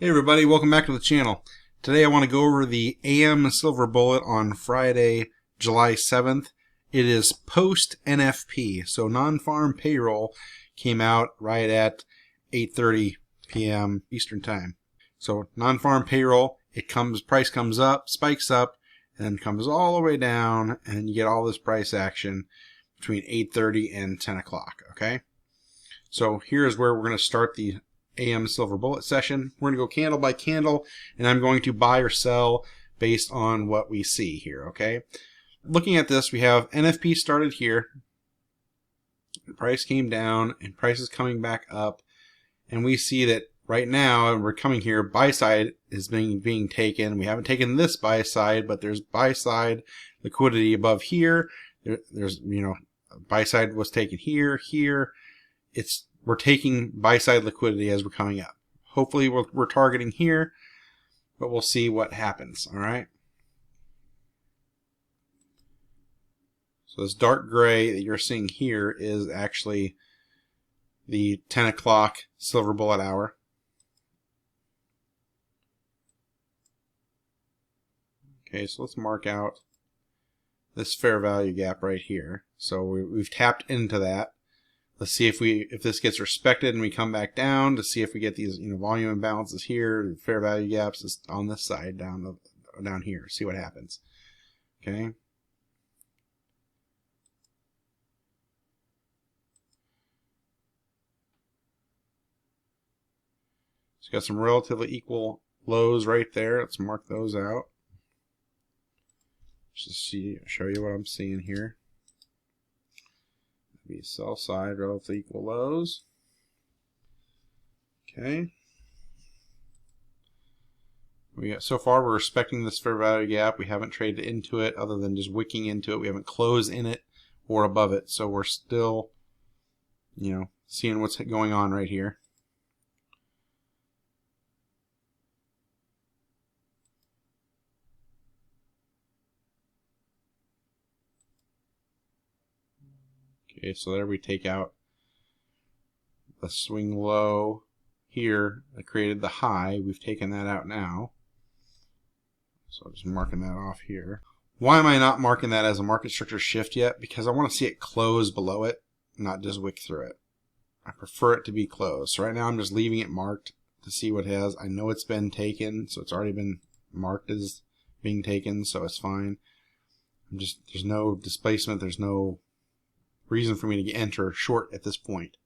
Hey everybody, welcome back to the channel. Today I want to go over the AM Silver Bullet on Friday, July 7th. It is post NFP, so Non Farm Payroll came out right at 8:30 p.m. Eastern Time. So Non Farm Payroll, price comes up, spikes up, and then comes all the way down, and you get all this price action between 8:30 and 10 o'clock, okay? So here's where we're going to start the AM Silver Bullet session. We're going to go candle by candle, and I'm going to buy or sell based on what we see here, okay? Looking at this, we have NFP started here. The price came down, and price is coming back up. And we see that right now, we're coming here, buy side is being taken. We haven't taken this buy side, but there's buy side liquidity above here. There's, buy side was taken here, here. We're taking buy-side liquidity as we're coming up. Hopefully we're targeting here, but we'll see what happens, all right? So this dark gray that you're seeing here is actually the 10 o'clock Silver Bullet hour. Okay, so let's mark out this fair value gap right here. So we've tapped into that. Let's see if this gets respected and we come back down to see if we get these volume imbalances here, fair value gaps is on this side down here. See what happens. Okay. It's got some relatively equal lows right there. Let's mark those out. Just show you what I'm seeing here. Be sell side, relatively equal lows. Okay. So far we're respecting this fair value gap. We haven't traded into it other than just wicking into it. We haven't closed in it or above it. So we're still, seeing what's going on right here. Okay, so there we take out the swing low here that created the high. We've taken that out now. So just marking that off here. Why am I not marking that as a market structure shift yet? Because I want to see it close below it, not just wick through it. I prefer it to be closed. So right now I'm just leaving it marked to see what it has. I know it's been taken, so it's already been marked as being taken, so it's fine. There's no displacement, there's no reason for me to enter short at this point.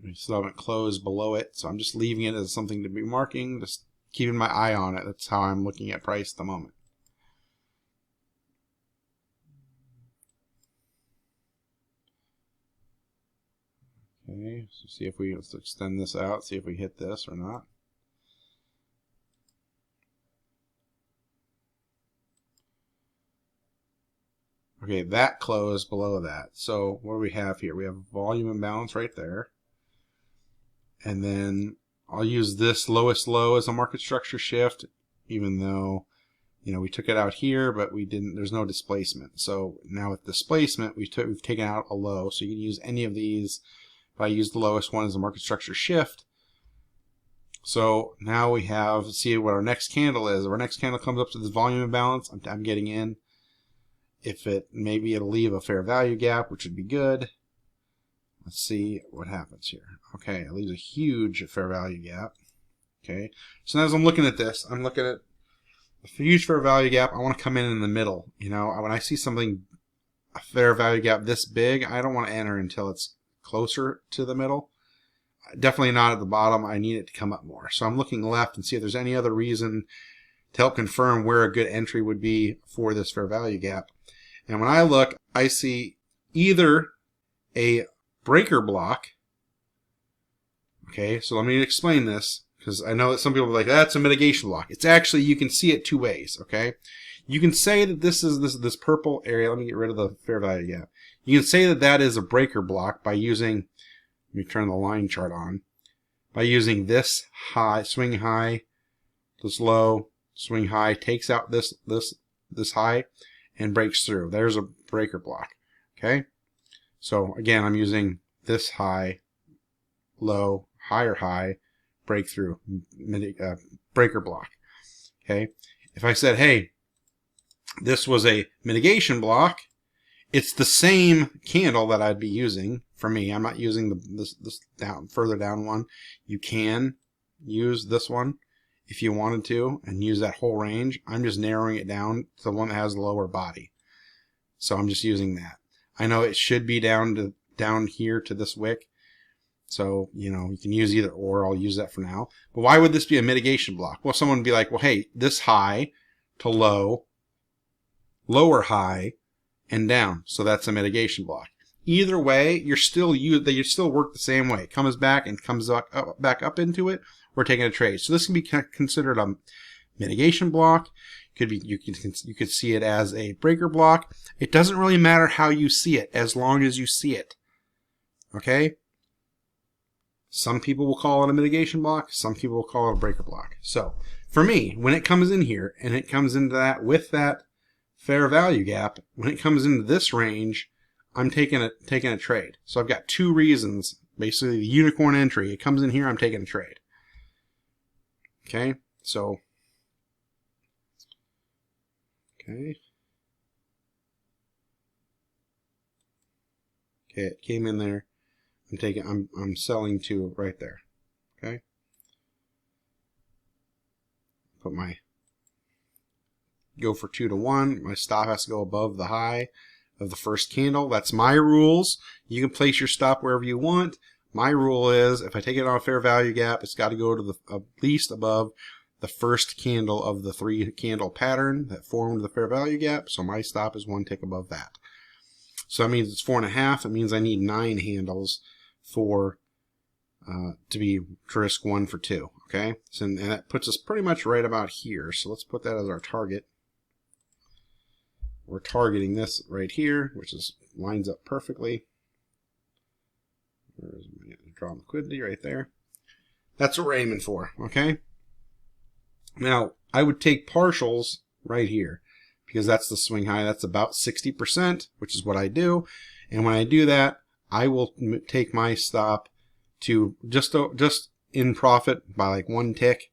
We still haven't closed below it, so I'm just leaving it as something to be marking, just keeping my eye on it. That's how I'm looking at price at the moment. Okay, so let's extend this out, see if we hit this or not. Okay, that closed below that. So what do we have here? We have volume imbalance right there. And then I'll use this lowest low as a market structure shift, even though, we took it out here, but we didn't, there's no displacement. So now with displacement, we've taken out a low. So you can use any of these, but I use the lowest one as a market structure shift. So now we see what our next candle is. If our next candle comes up to this volume imbalance, I'm getting in. Maybe it'll leave a fair value gap, which would be good. Let's see what happens here. Okay, it leaves a huge fair value gap. Okay, so now as I'm looking at this, I'm looking at a huge fair value gap. I want to come in the middle. When I see a fair value gap this big, I don't want to enter until it's closer to the middle. Definitely not at the bottom. I need it to come up more. So I'm looking left and see if there's any other reason to help confirm where a good entry would be for this fair value gap. And when I look, I see either a breaker block. Okay, so let me explain this, because I know that some people are like, that's a mitigation block. It's actually, you can see it two ways, okay? You can say that this purple area, let me get rid of the fair value gap. You can say that that is a breaker block by using, let me turn the line chart on, by using this high, swing high, this low, swing high, takes out this high, and breaks through. There's a breaker block. Okay, so again, I'm using this high, low, higher high, breakthrough, breaker block. Okay. If I said, hey, this was a mitigation block, it's the same candle that I'd be using for me. I'm not using this further down one. You can use this one if you wanted to and use that whole range. I'm just narrowing it down to the one that has the lower body. So I'm just using that. I know it should be down here to this wick. So, you know, you can use either or. I'll use that for now. But why would this be a mitigation block? Well, someone would be like, well, hey, this high to low, lower high, and down. So that's a mitigation block. Either way, you still work the same way. It comes back and comes back up into it. We're taking a trade. So this can be considered a mitigation block. Could be you could see it as a breaker block. It doesn't really matter how you see it as long as you see it. Okay? Some people will call it a mitigation block. Some people will call it a breaker block. So for me, when it comes in here and it comes into that with that fair value gap, when it comes into this range, I'm taking a trade. So I've got two reasons. Basically, the unicorn entry. It comes in here, I'm taking a trade. Okay, so okay, it came in there. I'm selling to right there. Okay, go for 2 to 1. My stop has to go above the high of the first candle. That's my rules. You can place your stop wherever you want. My rule is if I take it on a fair value gap, it's got to go to at least above the first candle of the 3 candle pattern that formed the fair value gap. So my stop is 1 tick above that. So that means it's 4.5. It means I need 9 handles for to risk 1 for 2. Okay, so and that puts us pretty much right about here. So let's put that as our target. We're targeting this right here, which lines up perfectly. There's my draw liquidity right there. That's what we're aiming for. Okay. Now I would take partials right here because that's the swing high. That's about 60%, which is what I do. And when I do that, I will take my stop to just in profit by like 1 tick,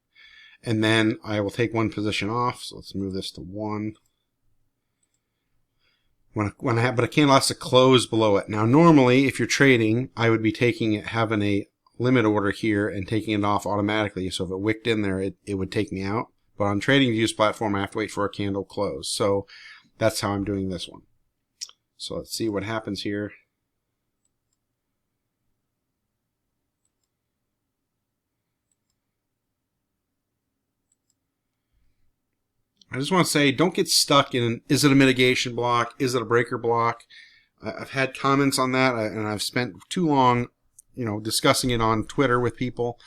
and then I will take 1 position off. So let's move this to 1. But a candle has to close below it. Now, normally, if you're trading, I would be having a limit order here and taking it off automatically. So if it wicked in there, it would take me out. But on TradingView's platform, I have to wait for a candle close. So that's how I'm doing this one. So let's see what happens here. I just want to say, don't get stuck in, is it a mitigation block? Is it a breaker block? I've had comments on that, and I've spent too long, discussing it on Twitter with people.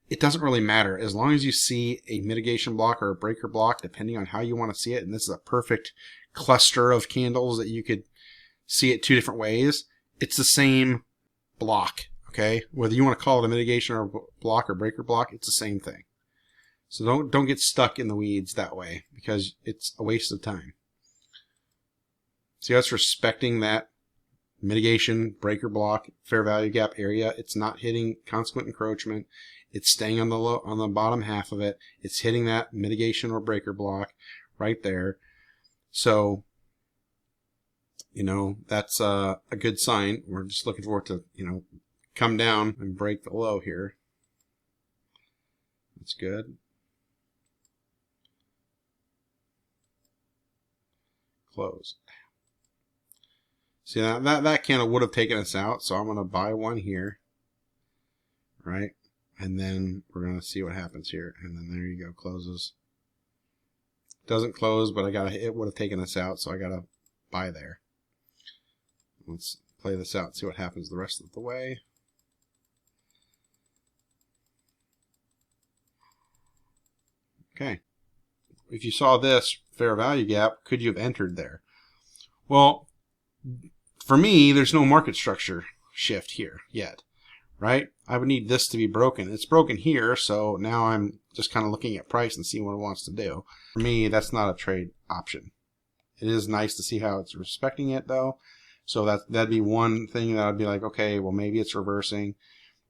It doesn't really matter. As long as you see a mitigation block or a breaker block, depending on how you want to see it, and this is a perfect cluster of candles that you could see it 2 different ways, it's the same block, okay? Whether you want to call it a mitigation or block or breaker block, it's the same thing. So don't get stuck in the weeds that way because it's a waste of time. See how it's respecting that mitigation, breaker block, fair value gap area. It's not hitting consequent encroachment. It's staying on the bottom half of it. It's hitting that mitigation or breaker block right there. So, that's a good sign. We're just looking for it to, come down and break the low here. That's good. Close. See, that candle would have taken us out, so I'm going to buy 1 here, right? And then we're going to see what happens here. And then there you go, closes. Doesn't close, but it would have taken us out, so I got to buy there. Let's play this out and see what happens the rest of the way. Okay. If you saw this fair value gap, could you have entered there? Well, for me, there's no market structure shift here yet, right? I would need this to be broken. It's broken here, so now I'm just kind of looking at price and seeing what it wants to do. For me, that's not a trade option. It is nice to see how it's respecting it, though. So that'd be one thing that I'd be like, okay, well, maybe it's reversing.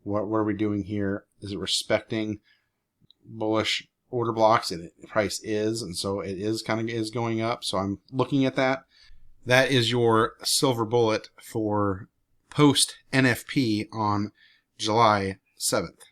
What are we doing here? Is it respecting bullish order blocks? And the price is, and so it is going up. So I'm looking at that. That is your silver bullet for post NFP on July 7th.